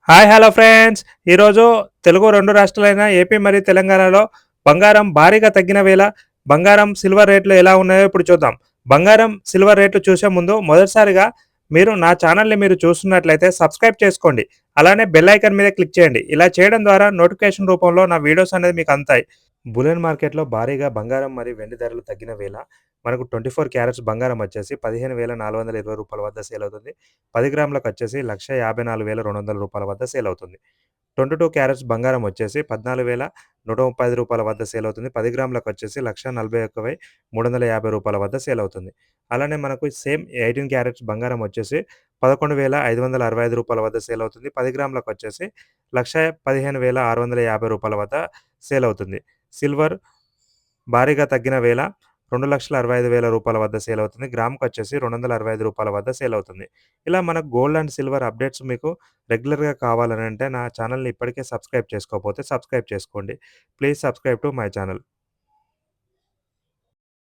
Hi hello friends. ఈరోజు Telugu 2 రాష్ట్రాలైన AP మరియు తెలంగాణలో బంగారం భారీగా తగ్గిన వేళ బంగారం, సిల్వర్ రేట్లు ఎలా ఉన్నాయో ఇప్పుడు చూద్దాం. బంగారం, సిల్వర్ రేట్లు చూసే ముందు మొదటిసారిగా మీరు నా ఛానల్‌ని చూస్తున్నట్లయితే సబ్స్క్రైబ్ చేసుకోండి. అలానే బెల్ ఐకాన్ మీద క్లిక్ చేయండి. ఇలా చేయడం ద్వారా నోటిఫికేషన్ రూపంలో నా వీడియోస్ అనేది మీకు అందుతాయి. బులియన్ మార్కెట్‌లో భారీగా బంగారం మరియు వెండి ధరలు తగ్గిన వేళ మనకు 24 క్యారెట్స్ బంగారం వచ్చేసి రూ. 15,420 వద్ద సేల్ అవుతుంది. 10 గ్రాములకొచ్చేసి రూ. 1,54,200 వద్ద సేల్ అవుతుంది. 22 క్యారెట్స్ బంగారం వచ్చేసి రూ. 14,135 వద్ద సేల్ అవుతుంది. 10 గ్రాములకొచ్చేసి రూ. 1,41,350 వద్ద సేల్ అవుతుంది. అలానే మనకు సేమ్ 18 క్యారెట్స్ బంగారం వచ్చేసి రూ. 11,565 వద్ద సేల్ అవుతుంది. 10 గ్రాములకొచ్చేసి రూ. 1,15,650 వద్ద సేల్ అవుతుంది. సిల్వర్ భారీగా తగ్గిన వేళ రూ. 2,65,000 వద్ద సేల్ అవుతుంది. గ్రాముకొచ్చేసి రూ. 265 వద్ద సేల్ అవుతుంది. ఇలా మనకు గోల్డ్ అండ్ సిల్వర్ అప్డేట్స్ మీకు రెగ్యులర్‌గా కావాలనంటే నా ఛానెల్‌ని ఇప్పటికే సబ్స్క్రైబ్ చేసుకోకపోతే సబ్స్క్రైబ్ చేసుకోండి. Please subscribe to my channel.